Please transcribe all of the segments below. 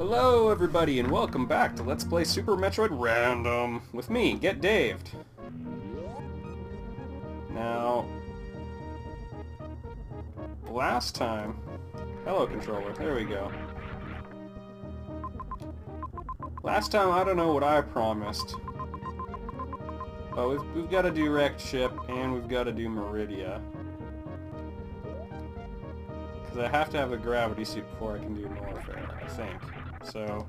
Hello everybody and welcome back to Let's Play Super Metroid Random with me, Get Daved. Now, last time... Hello controller, there we go. Last time I don't know what I promised. But we've got to do Wrecked Ship and we've got to do Meridian. Because I have to have a gravity suit before I can do Norfair, I think. So,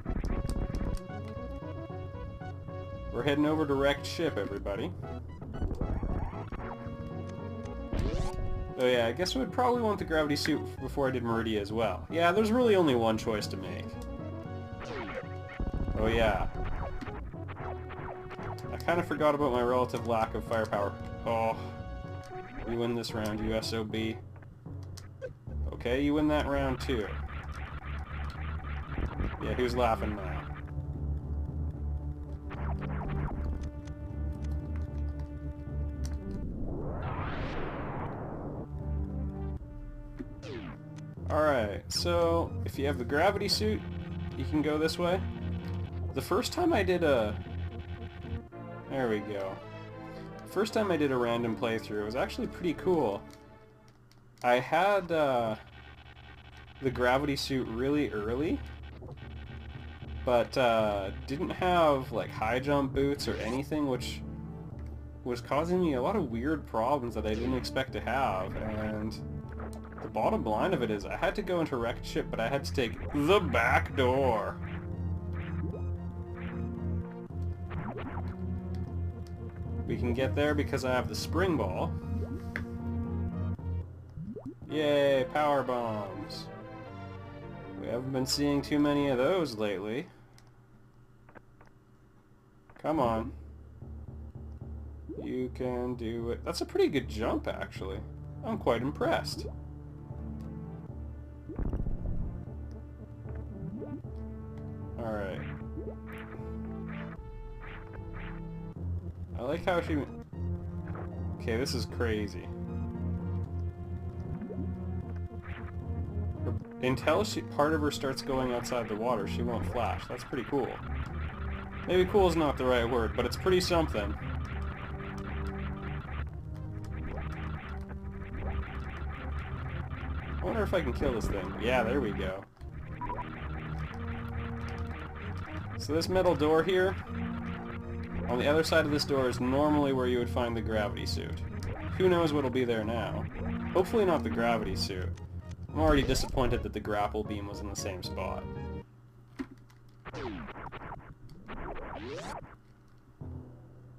we're heading over to Wrecked Ship, everybody. Oh yeah, I guess I would probably want the gravity suit before I did Meridian as well. Yeah, there's really only one choice to make. Oh yeah. I kind of forgot about my relative lack of firepower. Oh. You win this round, you SOB. Okay, you win that round too. Yeah, who's laughing now? Alright, so if you have the gravity suit, you can go this way. The first time I did a... There we go. First time I did a random playthrough, it was actually pretty cool. I had the gravity suit really early, but didn't have like high jump boots or anything, which was causing me a lot of weird problems that I didn't expect to have. And the bottom line of it is I had to go into Wrecked Ship, but I had to take the back door. We can get there because I have the spring ball. Yay, power bombs. We haven't been seeing too many of those lately. Come on. You can do it. That's a pretty good jump, actually. I'm quite impressed. Alright. I like how she... Okay, this is crazy. Until part of her starts going outside the water, she won't flash. That's pretty cool. Maybe cool is not the right word, but it's pretty something. I wonder if I can kill this thing. Yeah, there we go. So this metal door here, on the other side of this door is normally where you would find the gravity suit. Who knows what'll be there now? Hopefully not the gravity suit. I'm already disappointed that the grapple beam was in the same spot.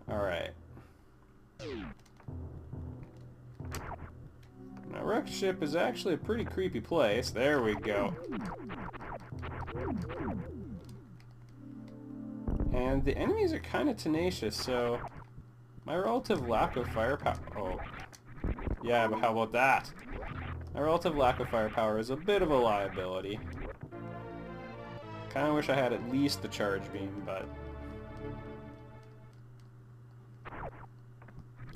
Alright. Now, Wrecked Ship is actually a pretty creepy place. There we go. And the enemies are kind of tenacious, so my relative lack of firepower... Oh. Yeah, but how about that? My relative lack of firepower is a bit of a liability. Kinda wish I had at least the charge beam, but...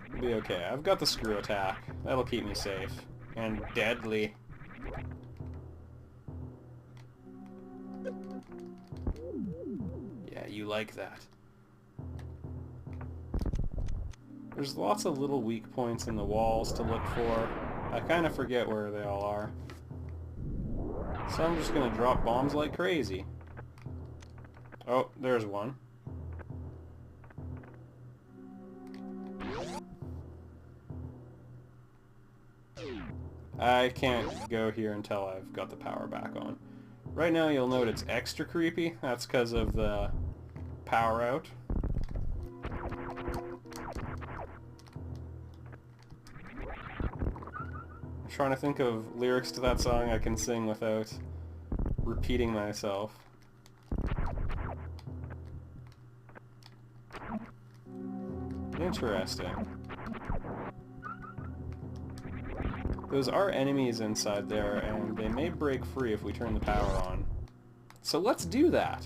It'll be okay. I've got the screw attack. That'll keep me safe. And deadly. Yeah, you like that. There's lots of little weak points in the walls to look for. I kind of forget where they all are. So I'm just going to drop bombs like crazy. Oh, there's one. I can't go here until I've got the power back on. Right now you'll note it's extra creepy. That's because of the power out. Trying to think of lyrics to that song I can sing without repeating myself. Interesting. Those are enemies inside there, and they may break free if we turn the power on. So let's do that!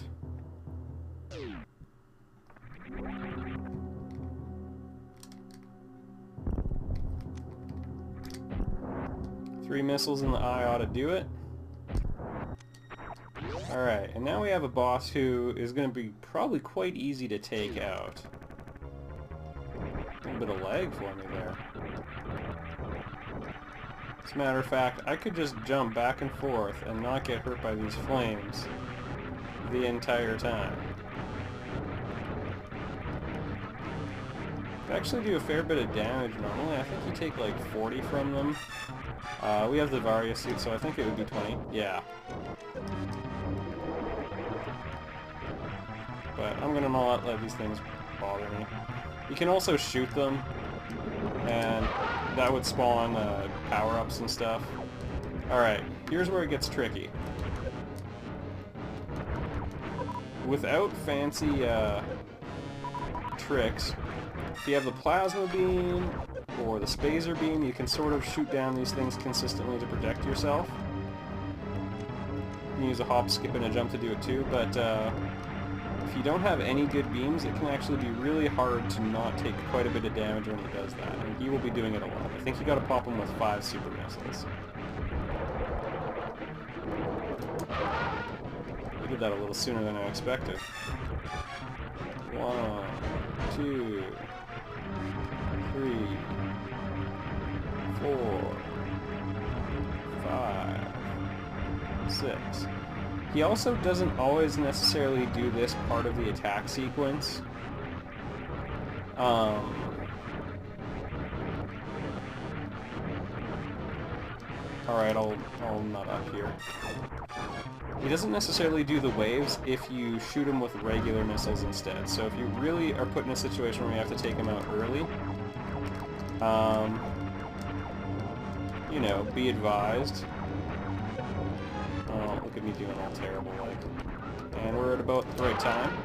3 missiles in the eye ought to do it. Alright, and now we have a boss who is going to be probably quite easy to take out. A little bit of lag for me there. As a matter of fact, I could just jump back and forth and not get hurt by these flames the entire time. They actually do a fair bit of damage normally. I think you take like 40 from them. We have the Varia suit, so I think it would be 20. Yeah. But I'm gonna not let these things bother me. You can also shoot them, and that would spawn power-ups and stuff. Alright, here's where it gets tricky. Without fancy tricks, if you have the plasma beam or the spazer beam, you can sort of shoot down these things consistently to protect yourself. You can use a hop, skip, and a jump to do it too, but if you don't have any good beams, it can actually be really hard to not take quite a bit of damage when he does that, and he will be doing it a lot. I think you gotta pop him with 5 super missiles. We did that a little sooner than I expected. 1, 2, 3, 4, 5, 6. He also doesn't always necessarily do this part of the attack sequence. Alright, I'll nut up here. He doesn't necessarily do the waves if you shoot him with regular missiles instead. So if you really are put in a situation where you have to take him out early, you know, be advised. Oh, look at me doing all terrible, like. And we're at about the right time.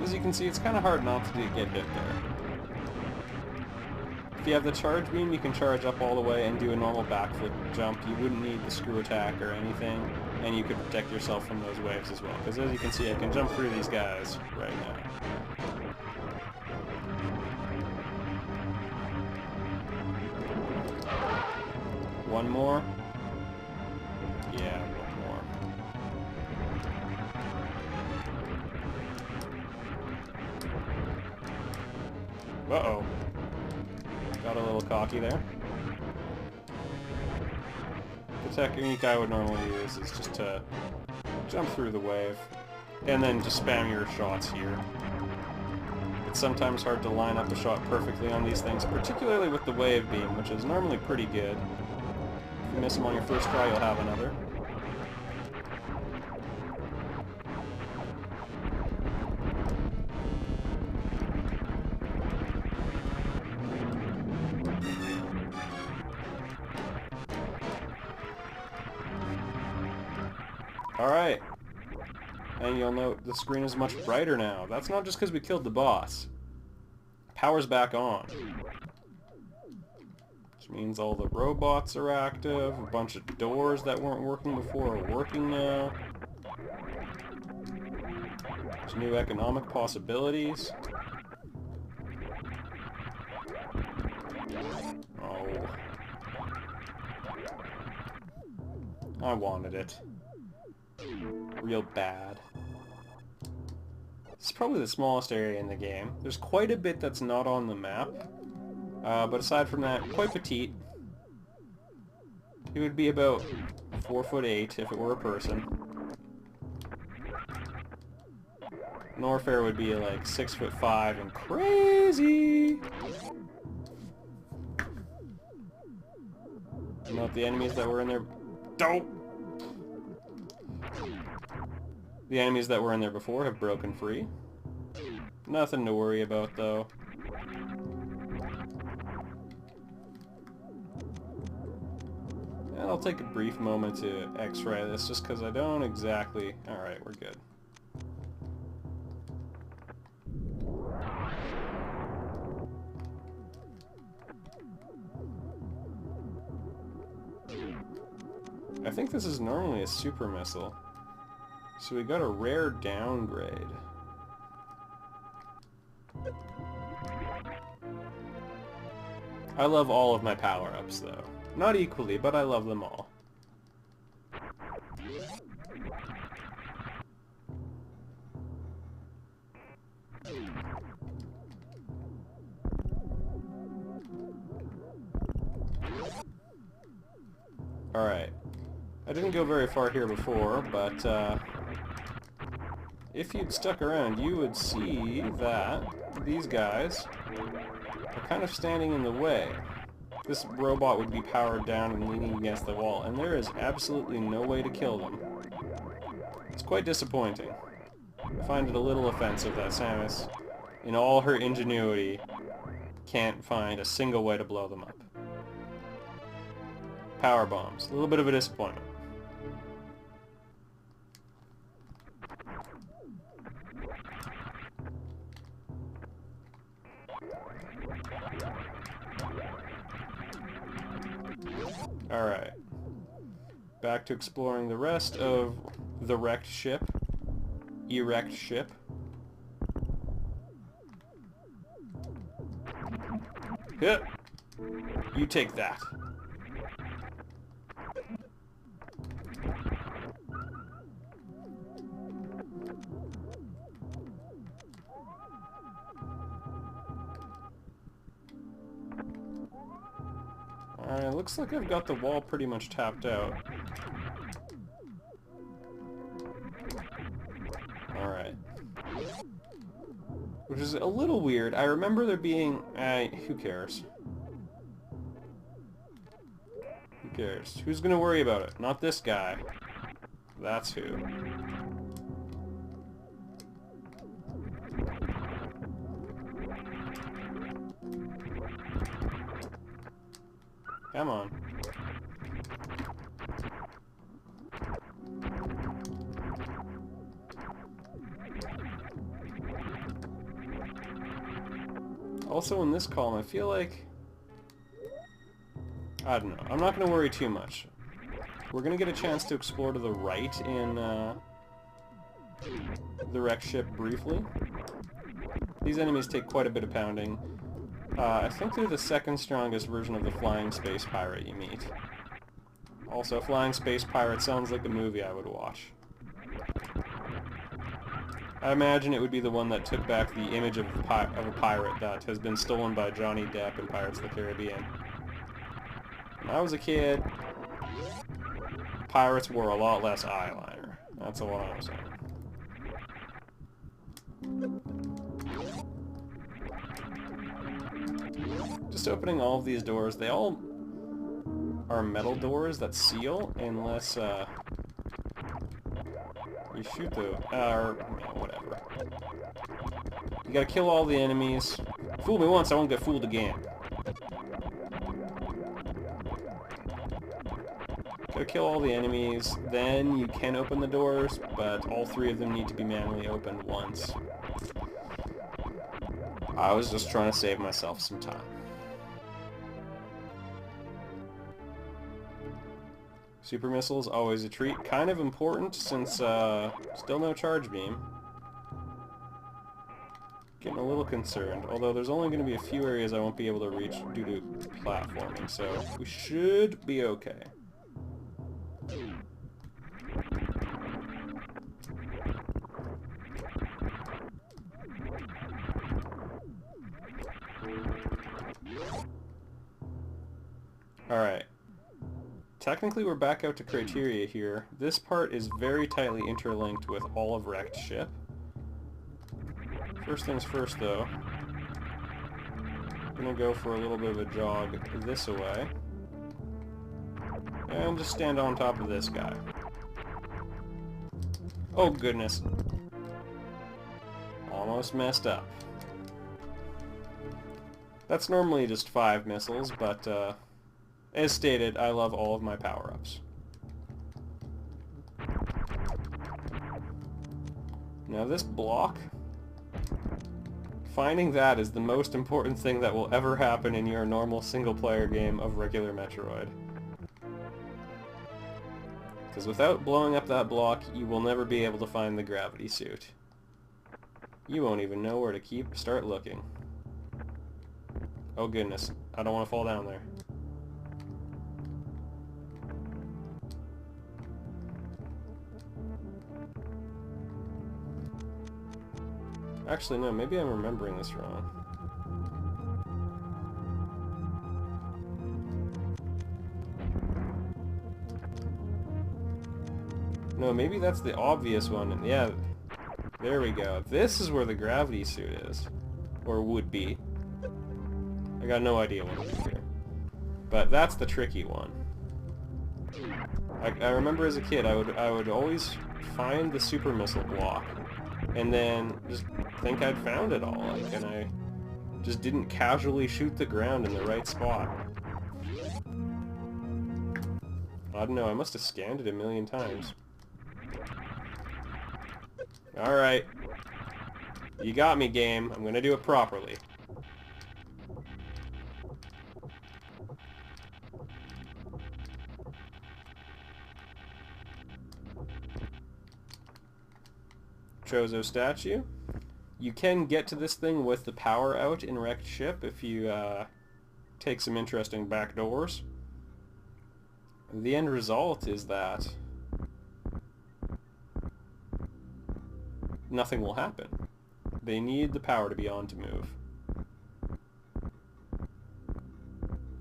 As you can see, it's kind of hard not to get hit there. If you have the charge beam, you can charge up all the way and do a normal backflip jump. You wouldn't need the screw attack or anything, and you could protect yourself from those waves as well. Because as you can see, I can jump through these guys right now. One more. Yeah, one more. Uh-oh. Got a little cocky there. The technique I would normally use is just to jump through the wave, and then just spam your shots here. It's sometimes hard to line up a shot perfectly on these things, particularly with the wave beam, which is normally pretty good. If you miss them on your first try, you'll have another. Alright, and you'll note the screen is much brighter now. That's not just because we killed the boss. Power's back on. Which means all the robots are active, a bunch of doors that weren't working before are working now. There's new economic possibilities. Oh. I wanted it. Real bad. This is probably the smallest area in the game. There's quite a bit that's not on the map, but aside from that, quite petite. It would be about 4'8" if it were a person. Norfair would be like 6'5" and crazy! Note the enemies that were in there. Don't! The enemies that were in there before have broken free. Nothing to worry about, though. And I'll take a brief moment to x-ray this, just because I don't exactly... Alright, we're good. I think this is normally a super missile. So we got a rare downgrade. I love all of my power-ups, though. Not equally, but I love them all. Alright. I didn't go very far here before, but if you'd stuck around, you would see that these guys are kind of standing in the way. This robot would be powered down and leaning against the wall, and there is absolutely no way to kill them. It's quite disappointing. I find it a little offensive that Samus, in all her ingenuity, can't find a single way to blow them up. Power bombs. A little bit of a disappointment. Alright. Back to exploring the rest of the wrecked ship. Erect ship. Yep. You take that. Alright, looks like I've got the wall pretty much tapped out. Alright. Which is a little weird. I remember there being... who cares? Who cares? Who's gonna worry about it? Not this guy. That's who. Come on. Also in this column, I feel like... I don't know. I'm not going to worry too much. We're going to get a chance to explore to the right in the wrecked ship briefly. These enemies take quite a bit of pounding. I think they're the second strongest version of the flying space pirate you meet. Also, flying space pirate sounds like a movie I would watch. I imagine it would be the one that took back the image of a pirate that has been stolen by Johnny Depp in Pirates of the Caribbean. When I was a kid, pirates wore a lot less eyeliner. That's all I'm saying. Just opening all of these doors. They all are metal doors that seal unless you shoot the... or whatever. You gotta kill all the enemies. Fool me once, I won't get fooled again. Gotta kill all the enemies, then you can open the doors, but all three of them need to be manually opened once. I was just trying to save myself some time. Super missiles, always a treat. Kind of important since still no charge beam. Getting a little concerned, although there's only going to be a few areas I won't be able to reach due to platforming, so we should be okay. Alright. Technically we're back out to criteria here. This part is very tightly interlinked with all of wrecked ship. First things first though. I'm gonna go for a little bit of a jog this way. And just stand on top of this guy. Oh goodness. Almost messed up. That's normally just 5 missiles, but as stated, I love all of my power-ups. Now this block, finding that is the most important thing that will ever happen in your normal single-player game of regular Metroid. Because without blowing up that block, you will never be able to find the gravity suit. You won't even know where to start looking. Oh goodness, I don't want to fall down there. Actually, no, maybe I'm remembering this wrong. No, maybe that's the obvious one. Yeah, there we go. This is where the gravity suit is. Or would be. I got no idea what it is here. But that's the tricky one. I remember as a kid, I would always find the super missile block, and then just think I'd found it all, like, and I just didn't casually shoot the ground in the right spot. I don't know, I must have scanned it a million times. Alright. You got me, game. I'm gonna do it properly. Chozo statue. You can get to this thing with the power out in wrecked ship if you take some interesting back doors. The end result is that nothing will happen. They need the power to be on to move.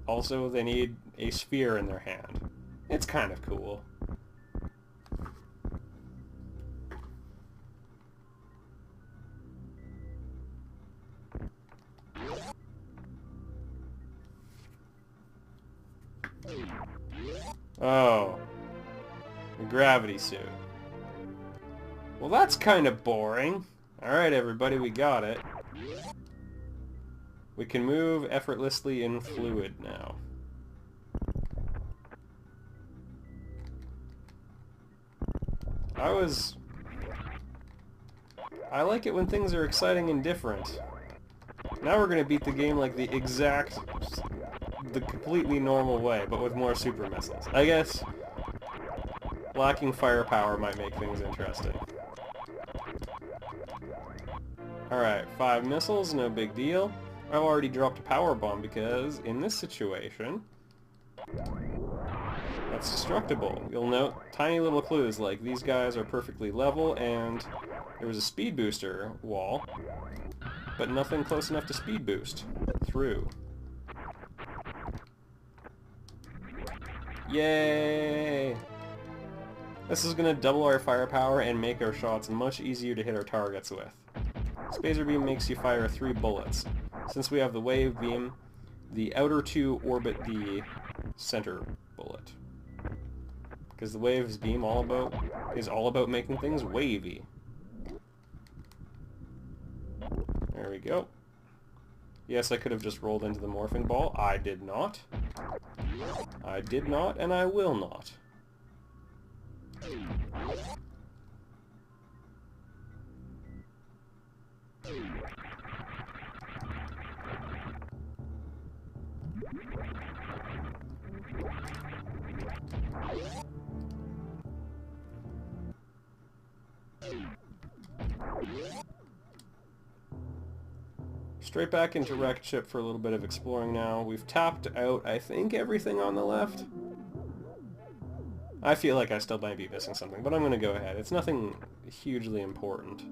Also, they need a sphere in their hand. It's kind of cool. Oh. The gravity suit. Well, that's kind of boring. Alright, everybody, we got it. We can move effortlessly in fluid now. I like it when things are exciting and different. Now we're gonna beat the game like the completely normal way, but with more super missiles. I guess lacking firepower might make things interesting. Alright, 5 missiles, no big deal. I've already dropped a power bomb because, in this situation, that's destructible. You'll note tiny little clues like these guys are perfectly level and there was a speed booster wall, but nothing close enough to speed boost through. Yay! This is going to double our firepower and make our shots much easier to hit our targets with. Spacer beam makes you fire 3 bullets. Since we have the wave beam, the outer 2 orbit the center bullet. Because the waves beam is all about making things wavy. There we go. Yes, I could have just rolled into the morphing ball. I did not. I did not, and I will not. Straight back into wrecked ship for a little bit of exploring now. We've tapped out, I think, everything on the left. I feel like I still might be missing something, but I'm going to go ahead. It's nothing hugely important.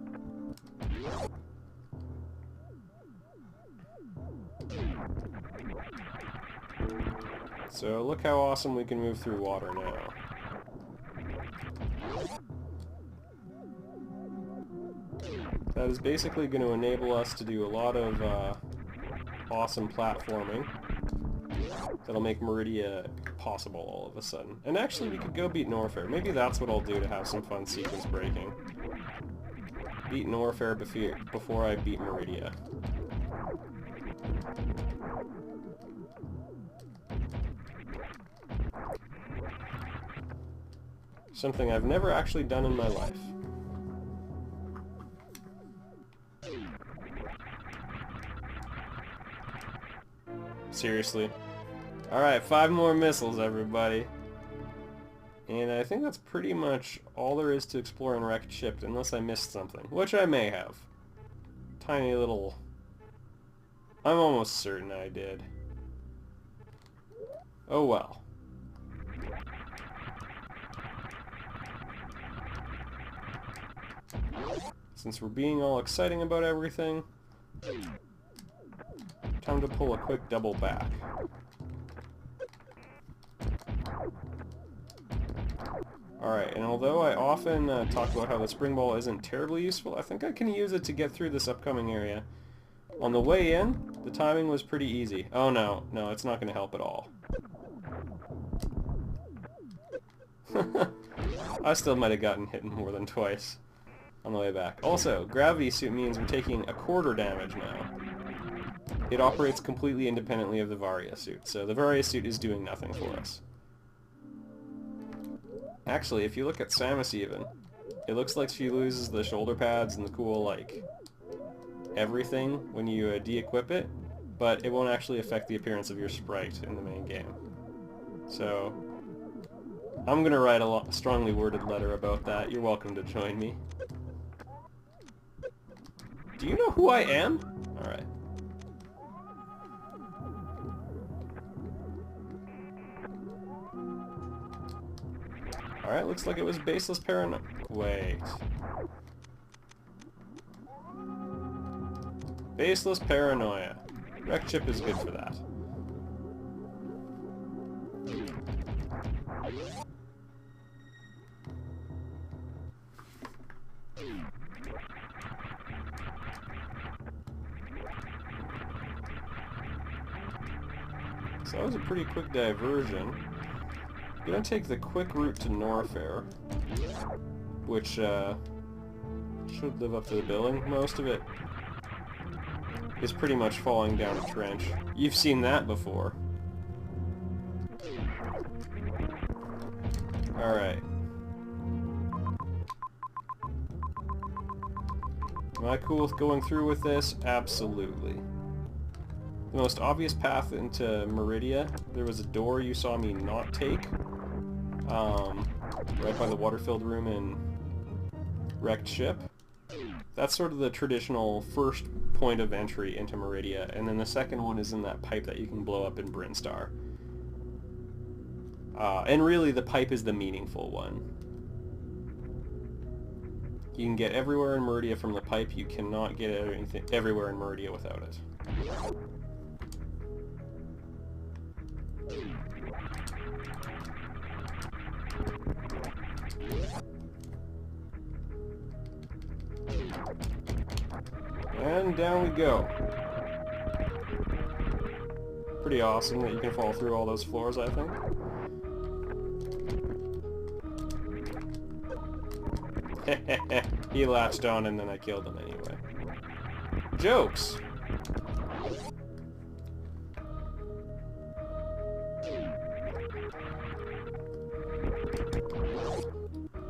So look how awesome we can move through water now. That is basically going to enable us to do a lot of awesome platforming that'll make Meridian possible all of a sudden. And actually, we could go beat Norfair. Maybe that's what I'll do to have some fun sequence breaking. Beat Norfair before I beat Meridian. Something I've never actually done in my life. Seriously. Alright, 5 more missiles, everybody. And I think that's pretty much all there is to explore in Wrecked Ship, unless I missed something, which I may have. Tiny little... I'm almost certain I did. Oh well. Since we're being all exciting about everything, time to pull a quick double back. Alright, and although I often talk about how the spring ball isn't terribly useful, I think I can use it to get through this upcoming area. On the way in, the timing was pretty easy. Oh no, no, it's not going to help at all. I still might have gotten hit more than twice on the way back. Also, gravity suit means we're taking a quarter damage now. It operates completely independently of the Varia suit, so the Varia suit is doing nothing for us. Actually, if you look at Samus even, it looks like she loses the shoulder pads and the cool, like, everything when you de-equip it, but it won't actually affect the appearance of your sprite in the main game. So, I'm gonna write a strongly worded letter about that. You're welcome to join me. Do you know who I am? Alright. Alright, looks like it was baseless paranoia. Wait. Baseless paranoia. Wrecked Chip is good for that. So that was a pretty quick diversion. I'm gonna take the quick route to Norfair, which should live up to the billing. Most of it is pretty much falling down a trench. You've seen that before. Alright. Am I cool with going through with this? Absolutely. The most obvious path into Meridian, there was a door you saw me not take, right by the water-filled room in Wrecked Ship. That's sort of the traditional first point of entry into Meridian, and then the second one is in that pipe that you can blow up in Brinstar. And really, the pipe is the meaningful one. You can get everywhere in Meridian from the pipe, you cannot get anything everywhere in Meridian without it. And down we go. Pretty awesome that you can fall through all those floors, I think. He latched on and then I killed him anyway. Jokes!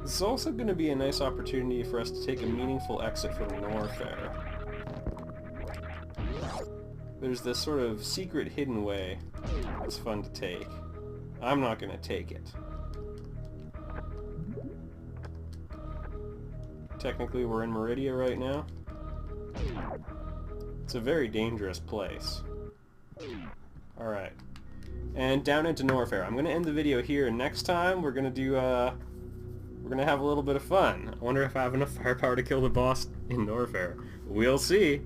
This is also going to be a nice opportunity for us to take a meaningful exit from Norfair. There's this sort of secret hidden way that's fun to take. I'm not going to take it. Technically we're in Meridian right now. It's a very dangerous place. Alright. And down into Norfair. I'm going to end the video here, and next time we're going to do, we're going to have a little bit of fun. I wonder if I have enough firepower to kill the boss in Norfair. We'll see.